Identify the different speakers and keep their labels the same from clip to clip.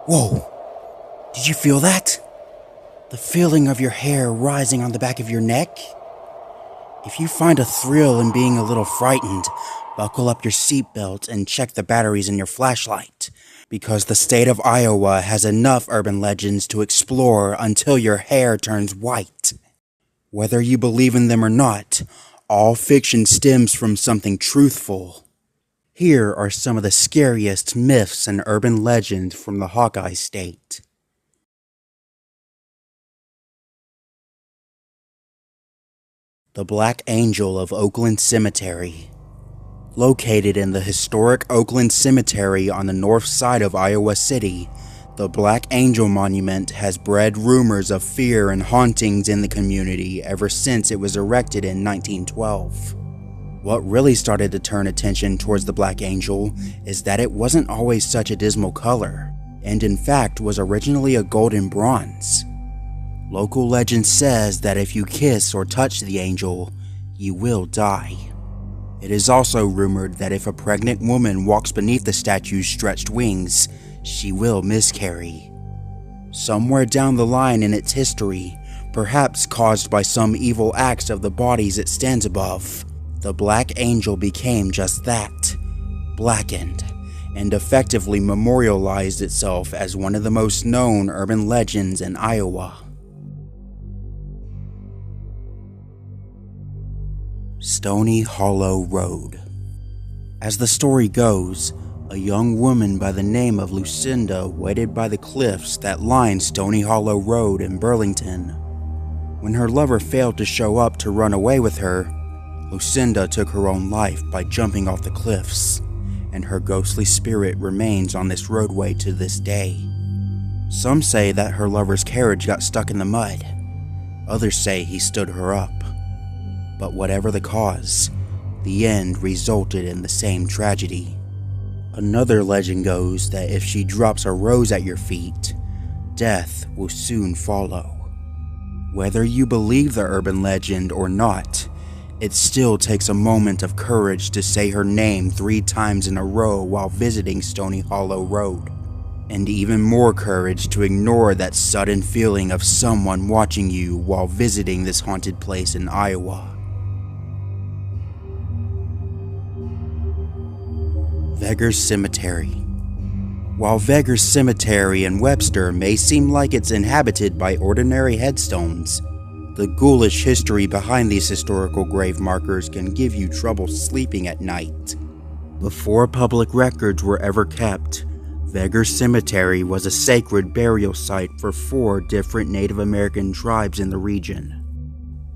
Speaker 1: Whoa! Did you feel that? The feeling of your hair rising on the back of your neck? If you find a thrill in being a little frightened, buckle up your seatbelt and check the batteries in your flashlight, because the state of Iowa has enough urban legends to explore until your hair turns white. Whether you believe in them or not, all fiction stems from something truthful. Here are some of the scariest myths and urban legends from the Hawkeye State. The Black Angel of Oakland Cemetery. Located in the historic Oakland Cemetery on the north side of Iowa City, the Black Angel Monument has bred rumors of fear and hauntings in the community ever since it was erected in 1912. What really started to turn attention towards the Black Angel is that it wasn't always such a dismal color, and in fact was originally a golden bronze. Local legend says that if you kiss or touch the angel, you will die. It is also rumored that if a pregnant woman walks beneath the statue's stretched wings, she will miscarry. Somewhere down the line in its history, perhaps caused by some evil acts of the bodies it stands above, the Black Angel became just that, blackened, and effectively memorialized itself as one of the most known urban legends in Iowa. Stony Hollow Road. As the story goes, a young woman by the name of Lucinda waited by the cliffs that line Stony Hollow Road in Burlington. When her lover failed to show up to run away with her, Lucinda took her own life by jumping off the cliffs, and her ghostly spirit remains on this roadway to this day. Some say that her lover's carriage got stuck in the mud. Others say he stood her up. But whatever the cause, the end resulted in the same tragedy. Another legend goes that if she drops a rose at your feet, death will soon follow. Whether you believe the urban legend or not, it still takes a moment of courage to say her name 3 times in a row while visiting Stony Hollow Road, and even more courage to ignore that sudden feeling of someone watching you while visiting this haunted place in Iowa. Veger Cemetery. While Veger Cemetery in Webster may seem like it's inhabited by ordinary headstones, the ghoulish history behind these historical grave markers can give you trouble sleeping at night. Before public records were ever kept, Veger Cemetery was a sacred burial site for 4 different Native American tribes in the region.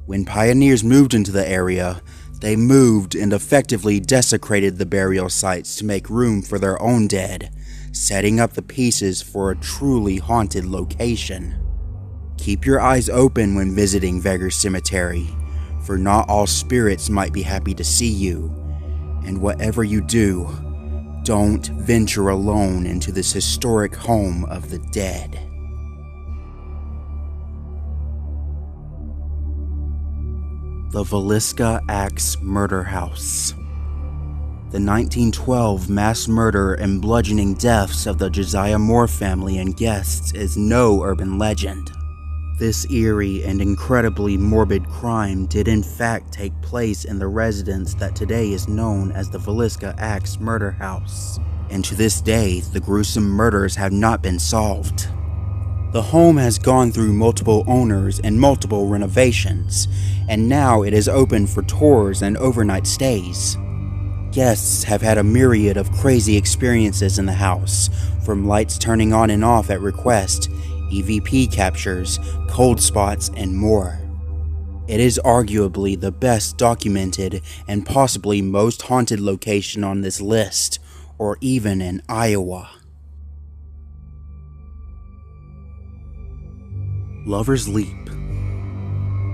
Speaker 1: When pioneers moved into the area, they moved and effectively desecrated the burial sites to make room for their own dead, setting up the pieces for a truly haunted location. Keep your eyes open when visiting Veger Cemetery, for not all spirits might be happy to see you, and whatever you do, don't venture alone into this historic home of the dead. The Valiisa Axe Murder House. The 1912 mass murder and bludgeoning deaths of the Josiah Moore family and guests is no urban legend. This eerie and incredibly morbid crime did in fact take place in the residence that today is known as the Valiisa Axe Murder House, and to this day the gruesome murders have not been solved. The home has gone through multiple owners and multiple renovations, and now it is open for tours and overnight stays. Guests have had a myriad of crazy experiences in the house, from lights turning on and off at request, EVP captures, cold spots, and more. It is arguably the best documented and possibly most haunted location on this list, or even in Iowa. Lover's Leap.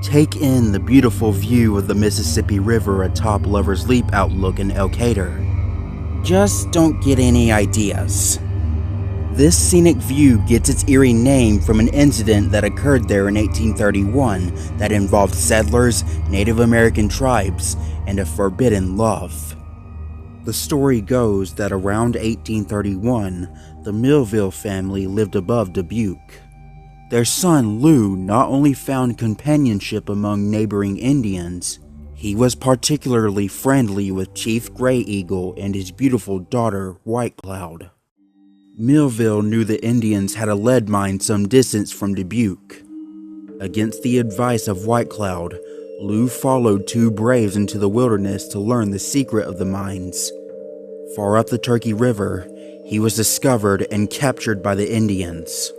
Speaker 1: Take in the beautiful view of the Mississippi River atop Lover's Leap Outlook in Elkader. Just don't get any ideas. This scenic view gets its eerie name from an incident that occurred there in 1831 that involved settlers, Native American tribes, and a forbidden love. The story goes that around 1831, the Millville family lived above Dubuque. Their son Lou not only found companionship among neighboring Indians, he was particularly friendly with Chief Gray Eagle and his beautiful daughter, White Cloud. Millville knew the Indians had a lead mine some distance from Dubuque. Against the advice of White Cloud, Lou followed two braves into the wilderness to learn the secret of the mines. Far up the Turkey River, he was discovered and captured by the Indians.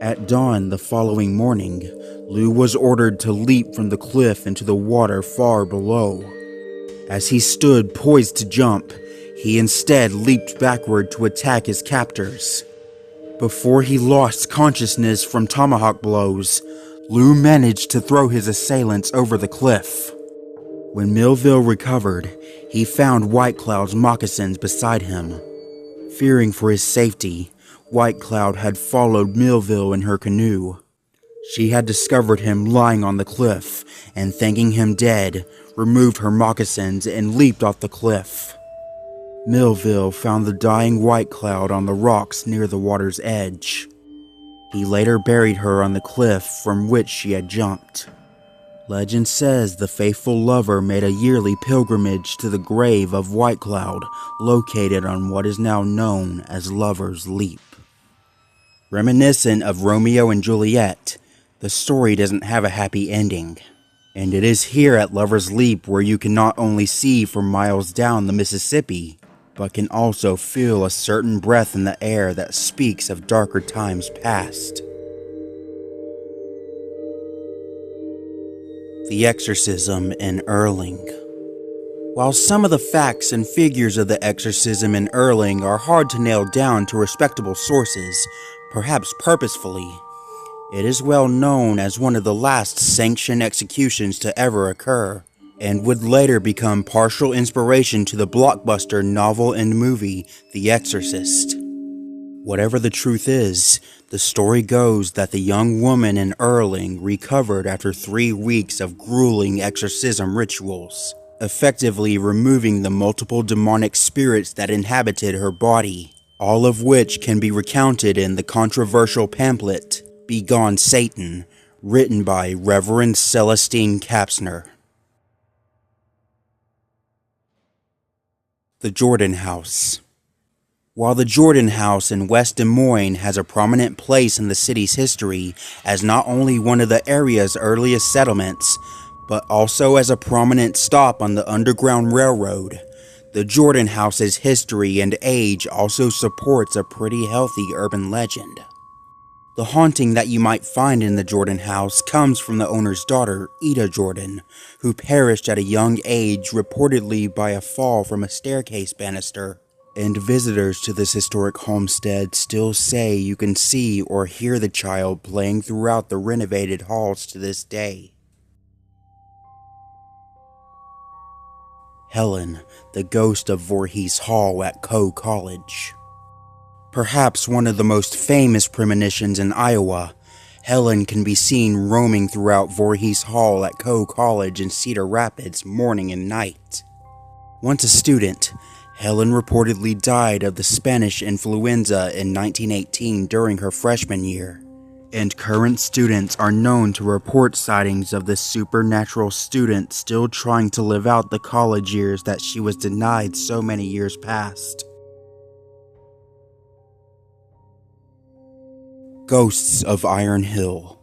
Speaker 1: At dawn the following morning, Lou was ordered to leap from the cliff into the water far below. As he stood poised to jump, he instead leaped backward to attack his captors. Before he lost consciousness from tomahawk blows, Lou managed to throw his assailants over the cliff. When Millville recovered, he found White Cloud's moccasins beside him. Fearing for his safety, White Cloud had followed Millville in her canoe. She had discovered him lying on the cliff, and thinking him dead, removed her moccasins and leaped off the cliff. Millville found the dying White Cloud on the rocks near the water's edge. He later buried her on the cliff from which she had jumped. Legend says the faithful lover made a yearly pilgrimage to the grave of White Cloud, located on what is now known as Lover's Leap. Reminiscent of Romeo and Juliet, the story doesn't have a happy ending. And it is here at Lover's Leap where you can not only see for miles down the Mississippi, but can also feel a certain breath in the air that speaks of darker times past. The exorcism in Erling. While some of the facts and figures of the exorcism in Erling are hard to nail down to respectable sources, perhaps purposefully, it is well known as one of the last sanctioned executions to ever occur, and would later become partial inspiration to the blockbuster novel and movie The Exorcist. Whatever the truth is, the story goes that the young woman in Erling recovered after 3 weeks of grueling exorcism rituals, effectively removing the multiple demonic spirits that inhabited her body, all of which can be recounted in the controversial pamphlet, Begone Satan, written by Reverend Celestine Kapsner. The Jordan House. While the Jordan House in West Des Moines has a prominent place in the city's history as not only one of the area's earliest settlements, but also as a prominent stop on the Underground Railroad, the Jordan House's history and age also supports a pretty healthy urban legend. The haunting that you might find in the Jordan House comes from the owner's daughter, Ida Jordan, who perished at a young age reportedly by a fall from a staircase banister. And visitors to this historic homestead still say you can see or hear the child playing throughout the renovated halls to this day. Helen, the ghost of Voorhees Hall at Coe College. Perhaps one of the most famous premonitions in Iowa, Helen can be seen roaming throughout Voorhees Hall at Coe College in Cedar Rapids morning and night. Once a student, Helen reportedly died of the Spanish influenza in 1918 during her freshman year, and current students are known to report sightings of this supernatural student still trying to live out the college years that she was denied so many years past. Ghosts of Iron Hill.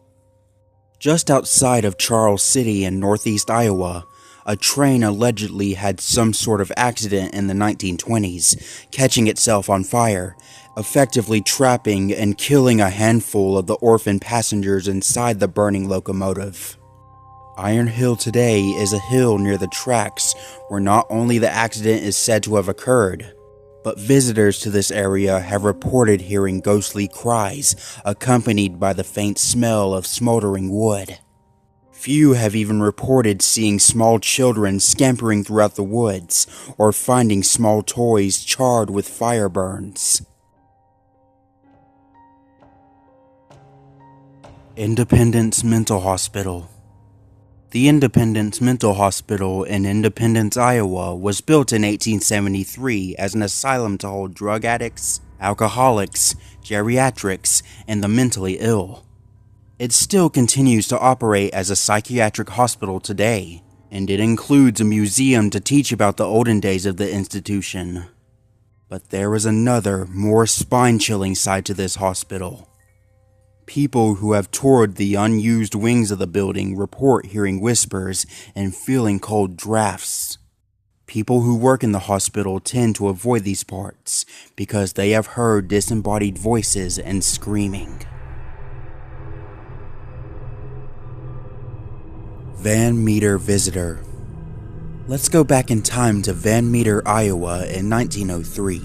Speaker 1: Just outside of Charles City in northeast Iowa, a train allegedly had some sort of accident in the 1920s, catching itself on fire, effectively trapping and killing a handful of the orphaned passengers inside the burning locomotive. Iron Hill today is a hill near the tracks where not only the accident is said to have occurred, but visitors to this area have reported hearing ghostly cries accompanied by the faint smell of smoldering wood. Few have even reported seeing small children scampering throughout the woods or finding small toys charred with fire burns. Independence Mental Hospital. The Independence Mental Hospital in Independence, Iowa was built in 1873 as an asylum to hold drug addicts, alcoholics, geriatrics, and the mentally ill. It still continues to operate as a psychiatric hospital today, and it includes a museum to teach about the olden days of the institution. But there is another, more spine-chilling side to this hospital. People who have toured the unused wings of the building report hearing whispers and feeling cold drafts. People who work in the hospital tend to avoid these parts because they have heard disembodied voices and screaming. Van Meter Visitor. Let's go back in time to Van Meter, Iowa in 1903.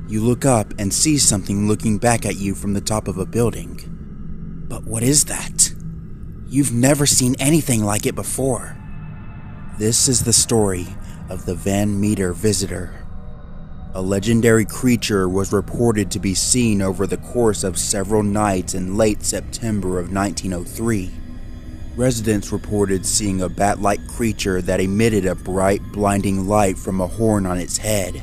Speaker 1: You look up and see something looking back at you from the top of a building. But what is that? You've never seen anything like it before. This is the story of the Van Meter Visitor. A legendary creature was reported to be seen over the course of several nights in late September of 1903. Residents reported seeing a bat-like creature that emitted a bright, blinding light from a horn on its head.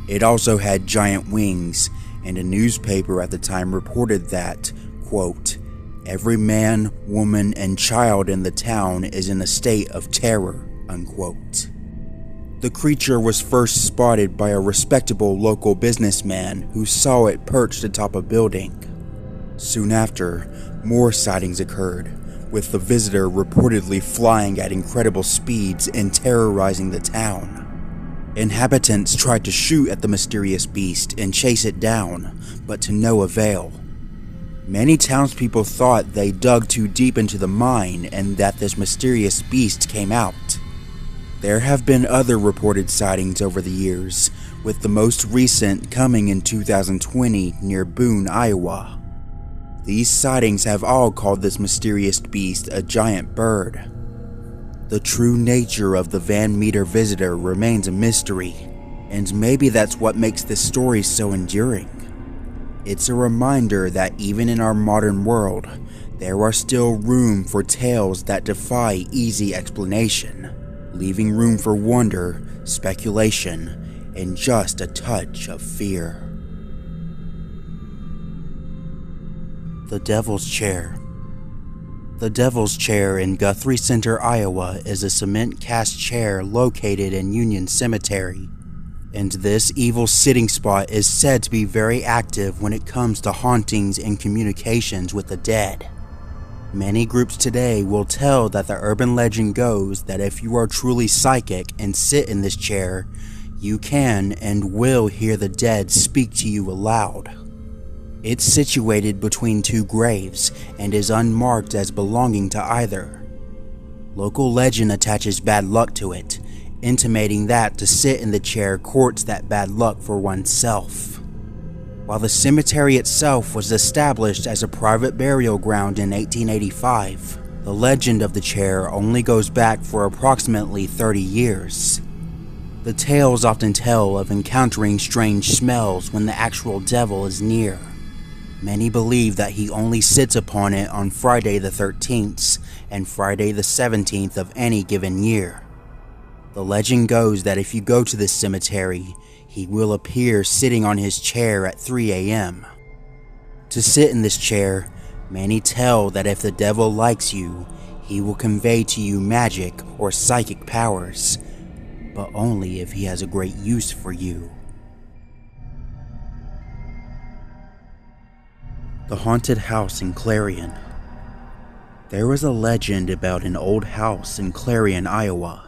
Speaker 1: It also had giant wings, and a newspaper at the time reported that, quote, "Every man, woman, and child in the town is in a state of terror," unquote. The creature was first spotted by a respectable local businessman who saw it perched atop a building. Soon after, more sightings occurred, with the visitor reportedly flying at incredible speeds and terrorizing the town. Inhabitants tried to shoot at the mysterious beast and chase it down, but to no avail. Many townspeople thought they dug too deep into the mine and that this mysterious beast came out. There have been other reported sightings over the years, with the most recent coming in 2020 near Boone, Iowa. These sightings have all called this mysterious beast a giant bird. The true nature of the Van Meter Visitor remains a mystery, and maybe that's what makes this story so enduring. It's a reminder that even in our modern world, there are still room for tales that defy easy explanation, leaving room for wonder, speculation, and just a touch of fear. The Devil's Chair. The Devil's Chair in Guthrie Center, Iowa is a cement cast chair located in Union Cemetery. And this evil sitting spot is said to be very active when it comes to hauntings and communications with the dead. Many groups today will tell that the urban legend goes that if you are truly psychic and sit in this chair, you can and will hear the dead speak to you aloud. It's situated between two graves and is unmarked as belonging to either. Local legend attaches bad luck to it, intimating that to sit in the chair courts that bad luck for oneself. While the cemetery itself was established as a private burial ground in 1885, the legend of the chair only goes back for approximately 30 years. The tales often tell of encountering strange smells when the actual devil is near. Many believe that he only sits upon it on Friday the 13th and Friday the 17th of any given year. The legend goes that if you go to this cemetery, he will appear sitting on his chair at 3 a.m. To sit in this chair, many tell that if the devil likes you, he will convey to you magic or psychic powers, but only if he has a great use for you. The Haunted House in Clarion. There is a legend about an old house in Clarion, Iowa.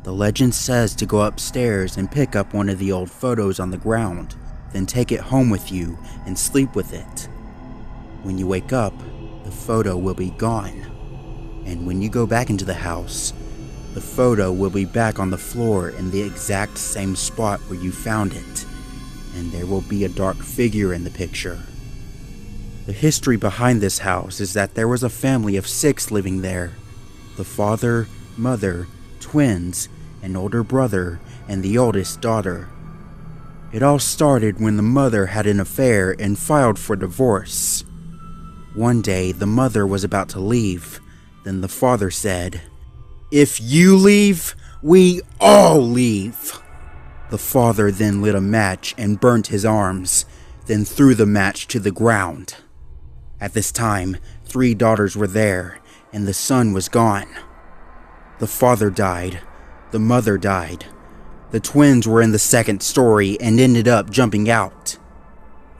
Speaker 1: The legend says to go upstairs and pick up one of the old photos on the ground, then take it home with you and sleep with it. When you wake up, the photo will be gone. And when you go back into the house, the photo will be back on the floor in the exact same spot where you found it, and there will be a dark figure in the picture. The history behind this house is that there was a family of 6 living there. The father, mother, twins, an older brother, and the oldest daughter. It all started when the mother had an affair and filed for divorce. One day, the mother was about to leave, Then the father said, "If you leave, we all leave." The father then lit a match and burnt his arms, then threw the match to the ground. At this time, 3 daughters were there, and the son was gone. The father died. The mother died. The twins were in the 2nd story and ended up jumping out.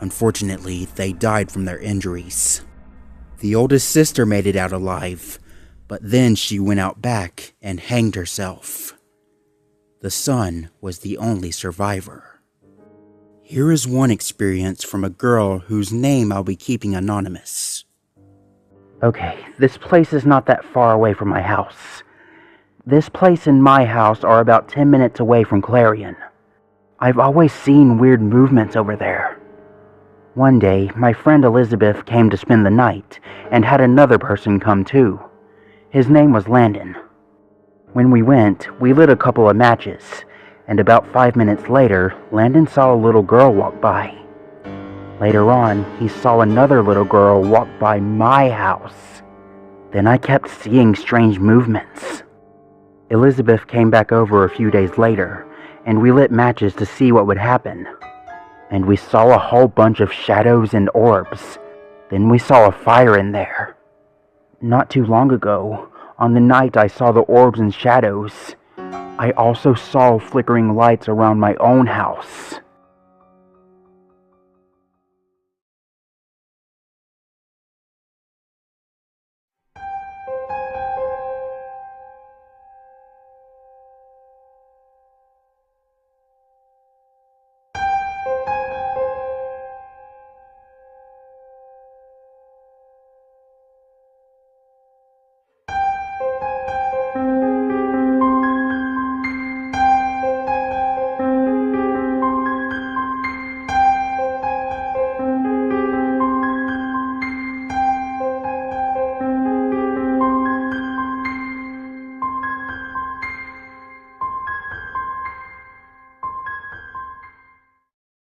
Speaker 1: Unfortunately, they died from their injuries. The oldest sister made it out alive, but then she went out back and hanged herself. The son was the only survivor. Here is one experience from a girl whose name I'll be keeping anonymous.
Speaker 2: Okay, this place is not that far away from my house. This place and my house are about 10 minutes away from Clarion. I've always seen weird movements over there. One day, my friend Elizabeth came to spend the night and had another person come too. His name was Landon. When we went, we lit a couple of matches, and about 5 minutes later, Landon saw a little girl walk by. Later on, he saw another little girl walk by my house. Then I kept seeing strange movements. Elizabeth came back over a few days later, and we lit matches to see what would happen. And we saw a whole bunch of shadows and orbs. Then we saw a fire in there. Not too long ago, on the night I saw the orbs and shadows, I also saw flickering lights around my own house.